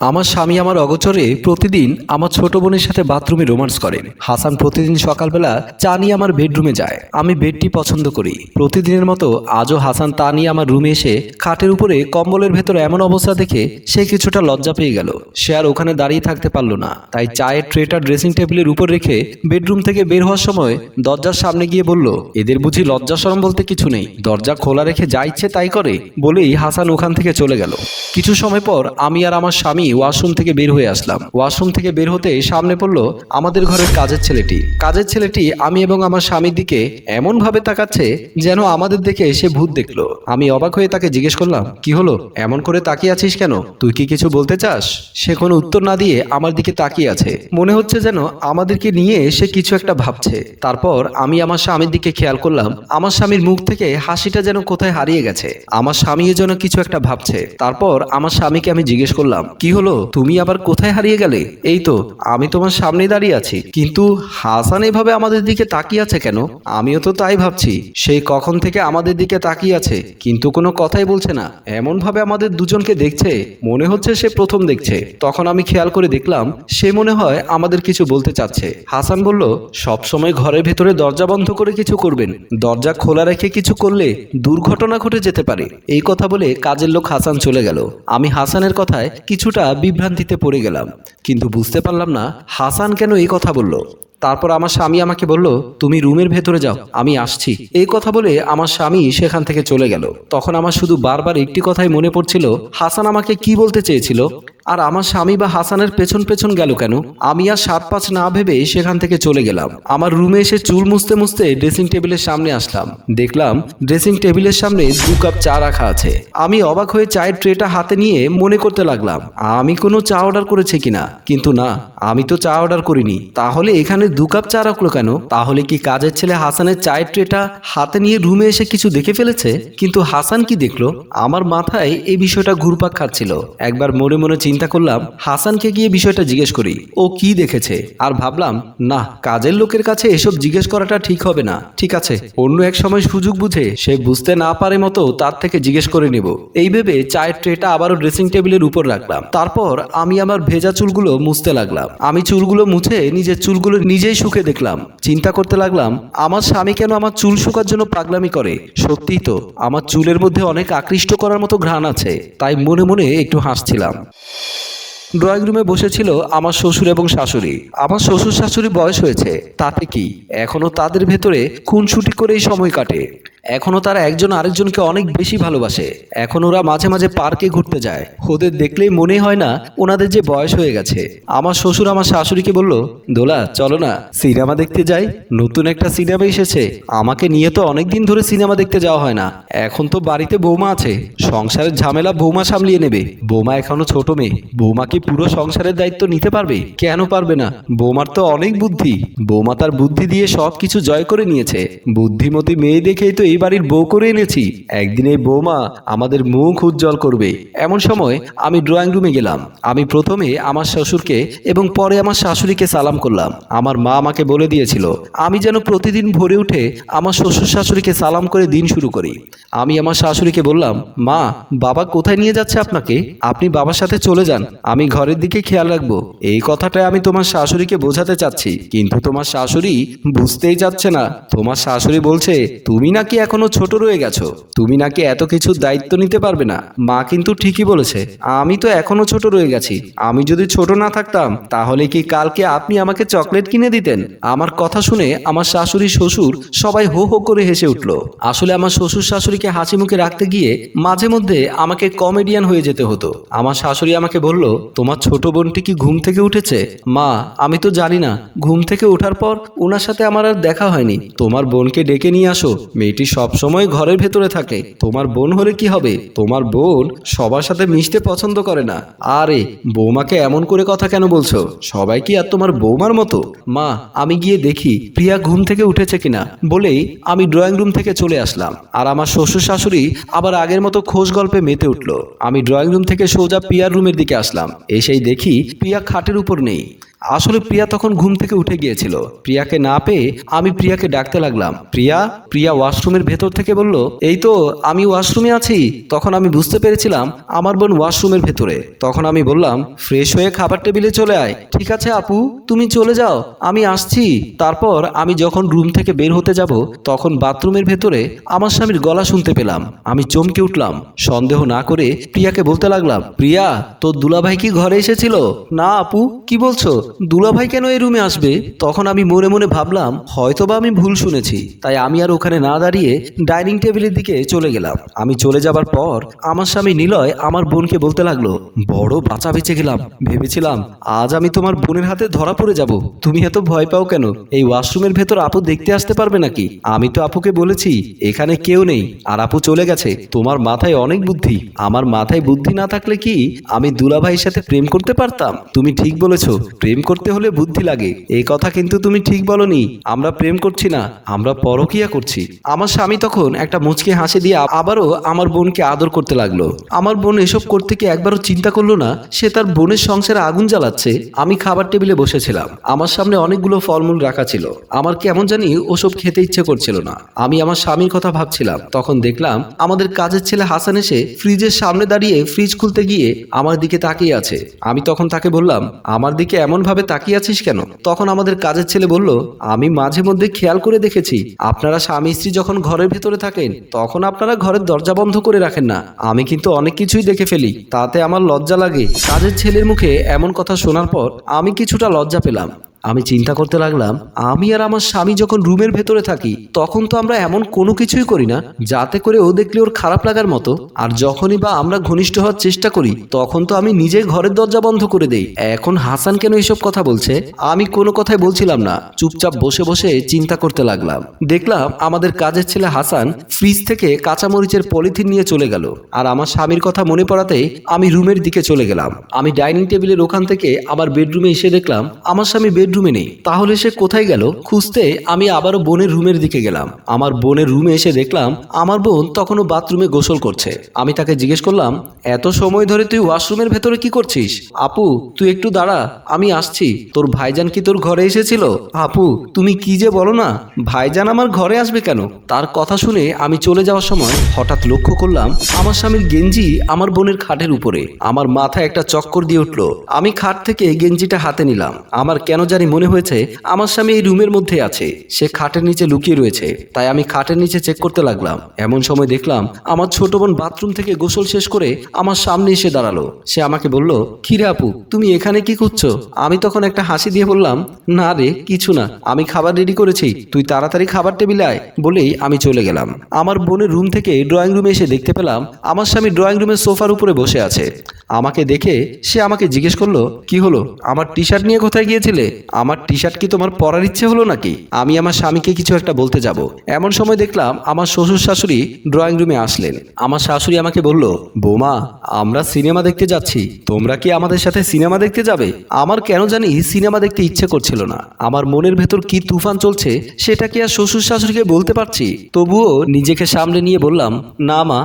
আমার স্বামী আমার অগোচরে প্রতিদিন আমার ছোট বোনের সাথে বাথরুমে রোমান্স করেন। হাসান প্রতিদিন সকালবেলা চা নিয়ে আমার বেডরুমে যায়। আমি বেডটি পছন্দ করি। প্রতিদিনের মতো আজও হাসান তা নিয়ে আমার রুমে এসে খাটের উপরে কম্বলের ভেতরে এমন অবস্থা দেখে সে কিছুটা লজ্জা পেয়ে গেল। সে আর ওখানে দাঁড়িয়ে থাকতে পারল না, তাই চায়ের ট্রেটা ড্রেসিং টেবিলের উপর রেখে বেডরুম থেকে বের হওয়ার সময় দরজার সামনে গিয়ে বলল, এদের বুঝি লজ্জা শরম বলতে কিছু নেই, দরজা খোলা রেখে যা ইচ্ছে তাই করে। বলেই হাসান ওখান থেকে চলে গেল। কিছু সময় পর আমি আর আমার স্বামী ওয়াশরুম থেকে বের হয়ে আসলাম। ওয়াশরুম থেকে বের হতে সামনে পড়লো আমাদের ঘরের কাজের ছেলেটি আমি এবং আমার স্বামীর দিকে এমন ভাবে তাকাচ্ছে যেন আমাদের দেখে সে ভূত দেখলো। আমি অবাক হয়ে তাকে জিজ্ঞেস করলাম, কি হলো, এমন করে তাকিয়ে আছিস কেন? তুই কি কিছু বলতে চাস? সে কোনো উত্তর না দিয়ে আমার দিকে তাকিয়ে আছে। মনে হচ্ছে যেন আমাদেরকে নিয়ে সে কিছু একটা ভাবছে। তারপর আমি আমার স্বামীর দিকে খেয়াল করলাম, আমার স্বামীর মুখ থেকে হাসিটা যেন কোথায় হারিয়ে গেছে। আমার স্বামীও যেন কিছু একটা ভাবছে। তারপর আমার স্বামীকে আমি জিজ্ঞেস করলাম, কি হলো, তুমি আবার কোথায় হারিয়ে গেলে? এই তো আমি তোমার সামনে দাঁড়িয়ে আছি, কিন্তু হাসান এভাবে আমাদের দিকে তাকিয়ে আছে কেন? আমিও তো তাই ভাবছি, সেই কখন থেকে আমাদের দিকে তাকিয়ে আছে কিন্তু কোনো কথাই বলছে না। এমন ভাবে আমাদের দুজনকে দেখছে, মনে হচ্ছে সে প্রথম দেখছে। তখন আমি খেয়াল করে দেখলাম সে মনে হয় আমাদের কিছু বলতে চাচ্ছে। হাসান বলল, সব সময় ঘরের ভেতরে দরজা বন্ধ করে কিছু করবেন, দরজা খোলা রেখে কিছু করলে দুর্ঘটনা ঘটে যেতে পারে। এই কথা বলে কাজের লোক হাসান চলে গেল। আমি হাসানের কথায় কিছুটা বিভ্রান্তিতে পড়ে গেলাম, কিন্তু বুঝতে পারলাম না হাসান কেন এই কথা বলল। তারপর আমার স্বামী আমাকে বলল, তুমি রুমের ভেতরে যাও, আমি আসছি। এই কথা বলে আমার স্বামী সেখান থেকে চলে গেল। তখন আমার শুধু বারবার একটি কথাই মনে পড়ছিল, হাসান আমাকে কি বলতে চেয়েছিল, আর আমার স্বামী বা হাসানের পেছন পেছন গেল কেন? আমি আর 7-5 না ভেবে সেখান থেকে চলে গেলাম। আমার রুমে এসে চুল মুছতে মুছতে ড্রেসিং টেবিলের সামনে আসলাম। দেখলাম ড্রেসিং টেবিলের সামনে 2 কাপ চা রাখা আছে। আমি অবাক হয়ে চায়ের ট্রেটা হাতে নিয়ে মনে করতে লাগলাম আমি কোনো চা অর্ডার করেছি কিনা, কিন্তু না, আমি তো চা অর্ডার করিনি। তাহলে এখানে 2 কাপ চা রাখলো কেন? তাহলে কি কাজের ছেলে হাসানের চায়ের ট্রেটা হাতে নিয়ে রুমে এসে কিছু দেখে ফেলেছে? কিন্তু হাসান কি দেখলো? আমার মাথায় এই বিষয়টা ঘুরপাক খাচ্ছিল। একবার মনে মনে চিন্তা করলাম হাসানকে গিয়ে বিষয়টা জিজ্ঞেস করি, ও কি দেখেছে। আর ভাবলাম, না, কাজের লোকের কাছে এসব জিজ্ঞেস করাটা ঠিক হবে না। ঠিক আছে, অন্য এক সময় সুযোগ বুঝে সে বুঝতে না পারে মতো তার থেকে জিজ্ঞেস করে নেব। এই ভেবে চায়ের ট্রেটা আবারও ড্রেসিং টেবিলের উপর রাখলাম। তারপর আমি আমার ভেজা চুলগুলো মুছতে লাগলাম। আমি চুলগুলো মুছে নিজের চুলগুলো নিজেই শুকে দেখলাম। চিন্তা করতে লাগলাম আমার স্বামী কেন আমার চুল শুকার জন্য পাগলামি করে। সত্যিই তো আমার চুলের মধ্যে অনেক আকৃষ্ট করার মতো ঘ্রাণ আছে। তাই মনে মনে একটু হাসছিলাম। ড্রয়িং রুমে বসেছিল আমার শ্বশুর এবং শাশুড়ি। আমার শ্বশুর শাশুড়ি বয়স হয়েছে, তাতে কি, এখনো তাদের ভেতরে খুনসুটি করেই সময় কাটে। এখনো তারা একজন আরেকজনকে অনেক বেশি ভালোবাসে। এখন ওরা মাঝে মাঝে পার্কে ঘুরতে যায়। ওদের দেখলেই মনে হয় না ওনাদের যে বয়স হয়ে গেছে। আমার শ্বশুর আমার শাশুড়িকে বলল, দোলা চলো না সিনেমা দেখতে যাই, নতুন একটা সিনেমা এসেছে। আমাকে নিয়ে তো অনেকদিন ধরে সিনেমা দেখতে যাওয়া হয় না। এখন তো বাড়িতে বৌমা আছে, সংসারের ঝামেলা বৌমা সামলিয়ে নেবে। বৌমা এখনো ছোট মেয়ে, বৌমা কি পুরো সংসারের দায়িত্ব নিতে পারবে? কেন পারবে না? বৌমার তো অনেক বুদ্ধি। বৌমা তার বুদ্ধি দিয়ে সবকিছু জয় করে নিয়েছে। বুদ্ধিমতী মেয়ে দেখেই তো এই বাড়ির বউ করে এনেছি। একদিন এই বৌমা আমাদের মুখ উজ্জ্বল করবে। এমন সময় আমি ড্রয়িং রুমে গেলাম। আমি প্রথমে আমার শ্বশুরকে এবং পরে আমার শাশুড়িকে সালাম করলাম। আমার মা আমাকে বলে দিয়েছিল আমি যেন প্রতিদিন ভোরে উঠে আমার শ্বশুর শাশুড়িকে সালাম করে দিন শুরু করি। আমি আমার শাশুড়িকে বললাম, মা, বাবা কোথায় নিয়ে যাচ্ছে আপনাকে? আপনি বাবার সাথে চলে যান, আমি ঘরের দিকে খেয়াল রাখবো। এই কথাটাই আমি তোমার শাশুড়িকে বোঝাতে চাচ্ছি, কিন্তু তোমার শাশুড়ি বুঝতেই যাচ্ছে না। তোমার শাশুড়ি বলছে তুমি নাকি এখনো ছোট রয়ে গেছো, তুমি নাকি এত কিছু দায়িত্ব নিতে পারবে না। মা কিন্তু ঠিকই বলেছে, আমি তো এখনো ছোট রয়ে গেছি। আমি যদি ছোট না থাকতাম তাহলে কি কালকে আপনি আমাকে চকলেট কিনে দিতেন? আমার কথা শুনে আমার শাশুড়ি শ্বশুর সবাই হো হো করে হেসে উঠল। আসলে আমার শ্বশুর শাশুড়িকে হাসি মুখে রাখতে গিয়ে মাঝে মধ্যে আমাকে কমেডিয়ান হয়ে যেতে হতো। আমার শাশুড়ি আমাকে বলল, তোমার ছোট বোনটি কি ঘুম থেকে উঠেছে? মা, আমি তো জানি না। ঘুম থেকে ওঠার পর ওনার সাথে আমার আর দেখা হয়নি। তোমার বোনকে ডেকে নিয়ে আসো, মেয়েটি সবসময় ঘরের ভেতরে থাকে। তোমার বোন হলে কি হবে? তোমার বোন সবার সাথে মিশতে পছন্দ করে না। আরে বৌমাকে এমন করে কথা কেন বলছো? সবাই কি আর তোমার বৌমার মতো? মা, আমি গিয়ে দেখি প্রিয়া ঘুম থেকে উঠেছে কিনা। বলেই আমি ড্রয়িং রুম থেকে চলে আসলাম। আর আমার শ্বশুর শাশুড়ি আবার আগের মতো খোশ গল্পে মেতে উঠল। আমি ড্রয়িং রুম থেকে সোজা প্রিয়ার রুমের দিকে আসলাম। এসেই দেখি প্রিয়া খাটের উপর নেই। আসলে প্রিয়া তখন ঘুম থেকে উঠে গিয়েছিল। প্রিয়াকে না পেয়ে আমি প্রিয়াকে ডাকতে লাগলাম, প্রিয়া। প্রিয়া ওয়াশরুমের ভেতর থেকে বলল, এই তো আমি ওয়াশরুমে আছি। তখন আমি বুঝতে পেরেছিলাম আমার বোন ওয়াশরুমের ভেতরে। তখন আমি বললাম, ফ্রেশ হয়ে খাবার টেবিলে চলে আয়। ঠিক আছে আপু, তুমি চলে যাও, আমি আসছি। তারপর আমি যখন রুম থেকে বের হতে যাব তখন বাথরুমের ভেতরে আমার স্বামীর গলা শুনতে পেলাম। আমি চমকে উঠলাম। সন্দেহ না করে প্রিয়াকে বলতে লাগলাম, প্রিয়া তোর দুলাভাই কি ঘরে এসেছিল? না আপু, কি বলছো? দুলাভাই কেন এই রুমে আসবে? তখন আমি মনে মনে ভাবলাম হয়তোবা আমি ভুল শুনেছি। তাই আমি আর ওখানে না দাঁড়িয়ে ডাইনিং টেবিলের দিকে চলে গেলাম। আমি চলে যাবার পর আমার স্বামী নিলয় আমার বোনকে বলতে লাগলো, বড় বাঁচা বেঁচে গেলাম। ভেবেছিলাম আজ আমি তোমার বোনের হাতে ধরা পড়ে যাব। তুমি এত ভয় পাও কেন? এই ওয়াশরুমের ভেতর আপু দেখতে আসতে পারবে নাকি? আমি তো আপুকে বলেছি এখানে কেউ নেই, আর আপু চলে গেছে। তোমার মাথায় অনেক বুদ্ধি। আমার মাথায় বুদ্ধি না থাকলে কি আমি দুলাভাইয়ের সাথে প্রেম করতে পারতাম? তুমি ঠিক বলেছো, প্রেম করতে হলে বুদ্ধি লাগে। এই কথা কিন্তু তুমি ঠিক বলনি। আমরা প্রেম করছি না, আমরা পরকীয়া করছি। আমার স্বামী তখন একটা মুচকি হাসি দিয়ে আবারও আমার বোনকে আদর করতে লাগলো। আমার বোন এসব করতে কি একবারও চিন্তা করলো না সে তার বোনের সংসারে আগুন জ্বালাচ্ছে। আমি খাবার টেবিলে বসেছিলাম, আমার সামনে অনেকগুলো ফলমূল রাখা ছিল। আমার কেমন জানি ওসব খেতে ইচ্ছে করছিল না। আমি আমার স্বামীর কথা ভাবছিলাম। তখন দেখলাম আমাদের কাজের ছেলে হাসান এসে ফ্রিজের সামনে দাঁড়িয়ে ফ্রিজ খুলতে গিয়ে আমার দিকে তাকিয়ে আছে। আমি তখন তাকে বললাম, আমার দিকে এমন ভাবে তাকিয়ে আছিস কেন? তখন আমাদের কাজের ছেলে বলল, আমি মাঝে মধ্যে খেয়াল করে দেখেছি আপনারা স্বামী স্ত্রী যখন ঘরের ভেতরে থাকেন তখন আপনারা ঘরের দরজা বন্ধ করে রাখেন না। আমি কিন্তু অনেক কিছুই দেখে ফেলি, তাতে আমার লজ্জা লাগে। কাজের ছেলের মুখে এমন কথা শোনার পর আমি কিছুটা লজ্জা পেলাম। আমি চিন্তা করতে লাগলাম, আমি আর আমার স্বামী যখন রুমের ভেতরে থাকি তখন তো আমরা এমন কোনো কিছুই করি না যাতে করে ও দেখলে ওর খারাপ লাগার মতো। আর যখনই বা আমরা ঘনিষ্ঠ হওয়ার চেষ্টা করি তখন তো আমি নিজে ঘরের দরজা বন্ধ করে দেই। এখন হাসান কেন এসব কথা বলছে? আমি কোনো কথাই বলছিলাম না, চুপচাপ বসে বসে চিন্তা করতে লাগলাম। দেখলাম আমাদের কাজের ছেলে হাসান ফ্রিজ থেকে কাঁচামরিচের পলিথিন নিয়ে চলে গেল। আর আমার স্বামীর কথা মনে পড়াতেই আমি রুমের দিকে চলে গেলাম। আমি ডাইনিং টেবিলের ওখান থেকে আবার বেডরুমে এসে দেখলাম আমার স্বামী বেডরুমে নেই। তাহলে সে কোথায় গেল? খুঁজতে আমি আবারও বোনের রুমের দিকে গেলাম। আমার বোনের রুমে এসে দেখলাম আমার বোন তখনও বাথরুমে গোসল করছে। আমি তাকে জিজ্ঞেস করলাম, এত সময় ধরে তুই ওয়াশরুমের ভেতরে কি করছিস? আপু তুই একটু দাঁড়া, আমি আসছি। তোর ভাইজান কি তোর ঘরে এসেছিল? আপু তুমি কি যে বলো না, ভাইজান আমার ঘরে আসবে কেন? তার কথা শুনে আমি চলে যাওয়ার সময় হঠাৎ লক্ষ্য করলাম আমার স্বামীর গেঞ্জি আমার বোনের খাটের উপরে। আমার মাথায় একটা চক্কর দিয়ে উঠলো। আমি খাট থেকে গেঞ্জিটা হাতে নিলাম। আমার কেন জানি মনে হয়েছে আমার স্বামী এই রুমের মধ্যে আছে, সে খাটের নিচে লুকিয়ে রয়েছে। তাই আমি খাটের নিচে চেক করতে লাগলাম। এমন সময় দেখলাম আমার ছোট বোন বাথরুম থেকে গোসল শেষ করে আমার সামনে এসে দাঁড়ালো। সে আমাকে বলল, কিরে আপু তুমি এখানে কি করছো? আমি তখন একটা হাসি দিয়ে বললাম, না রে কিছু না, আমি খাবার রেডি করেছি, তুই তাড়াতাড়ি খাবার টেবিলে আয়। বলেই আমি চলে গেলাম। আমার বোনের রুম থেকে ড্রয়িং রুমে এসে দেখতে পেলাম আমার স্বামী ড্রয়িং রুমের সোফার উপরে বসে আছে। আমাকে দেখে সে আমাকে জিজ্ঞেস করলো, কি হলো, আমার টি শার্ট নিয়ে কোথায় গিয়েছিলে? আমার টি শার্ট কি তোমার পরার ইচ্ছে হলো নাকি? আমি আমার স্বামীকে কিছু একটা বলতে যাব, এমন সময় দেখলাম আমার শ্বশুর শাশুড়ি ড্রয়িং রুমে আসলেন। আমার শাশুড়ি আমাকে বলল, বৌমা আমরা সিনেমা দেখতে যাচ্ছি, তোমরা কি আমাদের সাথে সিনেমা দেখতে যাবে? আমার কেন জানি সিনেমা দেখতে ইচ্ছে করছিল না। আমার মনের ভেতর কি তুফান চলছে সেটা কি আর শ্বশুর শাশুড়িকে বলতে পারছি? তবুও নিজেকে সামলে নিয়ে বললাম, না মা,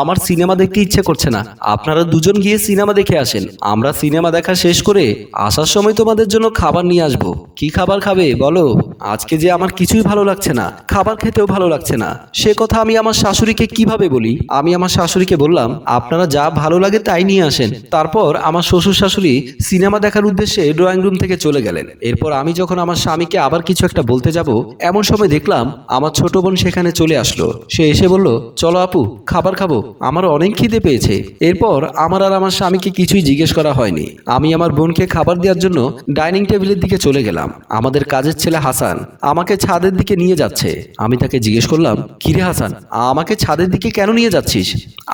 আমার সিনেমা দেখতে ইচ্ছে করছে না, আপনারা দুজন গিয়ে সিনেমা দেখে আসেন। আমরা সিনেমা দেখা শেষ করে আসার সময় তোমাদের জন্য খাবার নিয়ে আসবো। কি খাবার খাবে বলো? আজকে যে আমার কিছুই ভালো লাগছে না, খাবার খেতেও ভালো লাগছে না। সে কথা আমি আমার শাশুড়িকে কিভাবে বলি? আমি আমার শাশুড়িকে বললাম, আপনারা যা ভালো লাগে তাই নিয়ে আসেন। তারপর আমার শ্বশুর শাশুড়ি সিনেমা দেখার উদ্দেশ্যে ড্রয়িং রুম থেকে চলে গেলেন। এরপর আমি যখন আমার স্বামীকে আবার কিছু একটা বলতে যাব এমন সময় দেখলাম আমার ছোট বোন সেখানে চলে আসলো। সে এসে বলল, চলো আপু খাবার খাবো, আমার অনেক খিদে পেয়েছে। এরপর আমার আর আমার স্বামীকে কিছুই জিজ্ঞেস করা হয়নি। আমি আমার বোনকে খাবার দেওয়ার জন্য ডাইনিং টেবিলের দিকে চলে গেলাম। আমাদের কাজের ছেলে হাসান আমাকে ছাদের দিকে নিয়ে যাচ্ছে। আমি তাকে জিজ্ঞেস করলাম, কিরে হাসান, আমাকে ছাদের দিকে কেন নিয়ে যাচ্ছিস?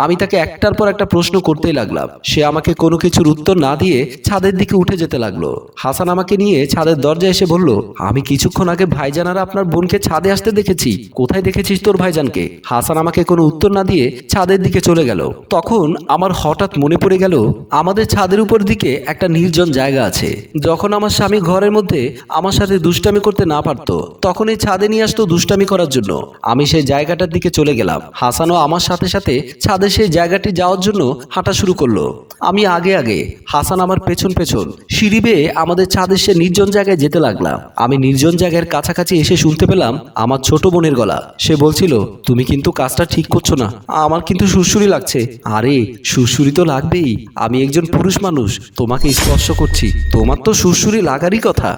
আমি তাকে একটার পর একটা প্রশ্ন করতেই লাগলাম। সে আমাকে কোনো কিছুর উত্তর না দিয়ে ছাদের দিকে উঠে যেতে লাগলো। হাসান আমাকে নিয়ে ছাদের দরজায় এসে বলল, আমি কিছুক্ষণ আগে ভাইজান আর আপনার বোনকে ছাদে আসতে দেখেছি। কোথায় দেখেছিস তোর ভাইজানকে? হাসান আমাকে কোনো উত্তর না দিয়ে ছাদের দিকে চলে গেল। তখন আমার হঠাৎ মনে পড়ে গেল আমাদের ছাদের উপর দিকে একটা নির্জন জায়গা আছে। যখন আমার স্বামী ঘরের মধ্যে আমার সাথে দুষ্টামি করতে না পারতো তখন এই ছাদে নিয়ে আসতো দুষ্টামি করার জন্য। আমি সেই জায়গাটার দিকে চলে গেলাম। হাসানও আমার সাথে সাথে ছাদে সেই জায়গাটি যাওয়ার জন্য হাঁটা শুরু করলো। আমি আগে আগে, হাসান আমার পেছন পেছন সিঁড়ি বেয়ে আমাদের ছাদের সে নির্জন জায়গায় যেতে লাগলাম। আমি নির্জন জায়গার কাছাকাছি এসে শুনতে পেলাম আমার ছোট বোনের গলা। সে বলছিল, তুমি কিন্তু কাজটা ঠিক করছো না, আমার কিন্তু সুরসুরি লাগছে। আরে সুরসুরি তো লাগবেই, আমি একজন পুরুষ মানুষ, তোমাকে স্পর্শ করছি, তোমার তো সুরসুরি লাগারই কথা।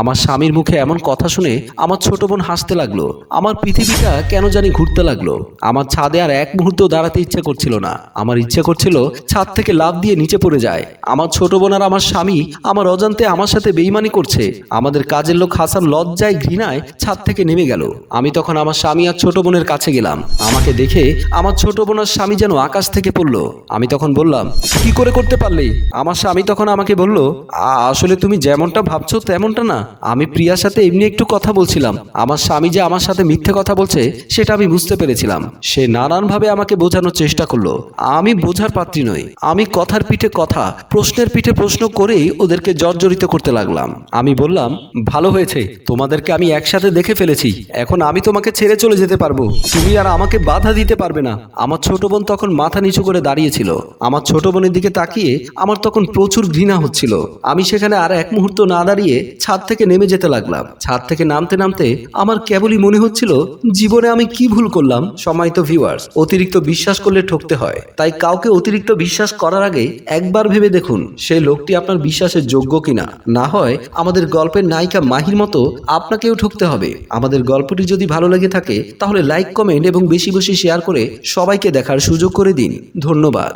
আমার স্বামীর মুখে এমন কথা শুনে আমার ছোট বোন হাসতে লাগলো। আমার পৃথিবীটা কেন জানি ঘুরতে লাগলো। আমার ছাদে আর এক মুহূর্ত দাঁড়াতে ইচ্ছে করছিল না। আমার ইচ্ছে করছিল ছাদ থেকে লাফ দিয়ে নিচে পড়ে যায়। আমার ছোট বোন আর আমার স্বামী আমার অজান্তে আমার সাথে বেইমানি করছে। আমাদের কাজের লোক হাসান লজ্জায় ঘৃণায় ছাদ থেকে নেমে গেল। আমি তখন আমার স্বামী আর ছোট বোনের কাছে গেলাম। আমাকে দেখে আমার ছোট বোন আর স্বামী যেন আকাশ থেকে পড়লো। আমি তখন বললাম, কি করে করতে পারলে? আমার স্বামী তখন আমাকে বলল, আসলে তুমি যেমনটা ভাবছো তেমনটা না, আমি প্রিয়ার সাথে এমনি একটু কথা বলছিলাম। আমার স্বামী যে আমার সাথে মিথ্যে কথা বলছে সেটা আমি বুঝতে পেরেছিলাম। সে নানানভাবে আমাকে বোঝানোর চেষ্টা করলো। আমি বোঝার পাত্রী নই। আমি কথার পিঠে কথা, প্রশ্নের পিঠে প্রশ্ন করেই ওদেরকে জর্জরিত করতে লাগলাম। আমি বললাম, ভালো হয়েছে, তোমাদেরকে আমি একসাথে দেখে ফেলেছি, এখন আমি তোমাকে ছেড়ে চলে যেতে পারবো, তুমি আর আমাকে বাধা দিতে পারবে না। আমার ছোট বোন তখন মাথা নিচু করে দাঁড়িয়েছিল। আমার ছোট বোনের দিকে তাকিয়ে আমার তখন প্রচুর ঘৃণা হচ্ছিল। আমি সেখানে আর এক মুহূর্ত না দাঁড়িয়ে ছাদ থেকে নেমে যেতে লাগলাম। ছাদ থেকে নামতে নামতে আমার কেবলই মনে হচ্ছিল, জীবনে আমি কি ভুল করলাম। সম্মানিত ভিউয়ার্স, অতিরিক্ত বিশ্বাস করলে ঠকতে হয়, তাই কাউকে অতিরিক্ত বিশ্বাস করার আগে একবার ভেবে দেখুন সেই লোকটি আপনার বিশ্বাসের যোগ্য কিনা। না হয় আমাদের গল্পের নায়িকা মাহির মতো আপনাকেও ঠকতে হবে। আমাদের গল্পটি যদি ভালো লেগে থাকে তাহলে লাইক, কমেন্ট এবং বেশি বেশি শেয়ার করে সবাইকে দেখার সুযোগ করে দিন। ধন্যবাদ।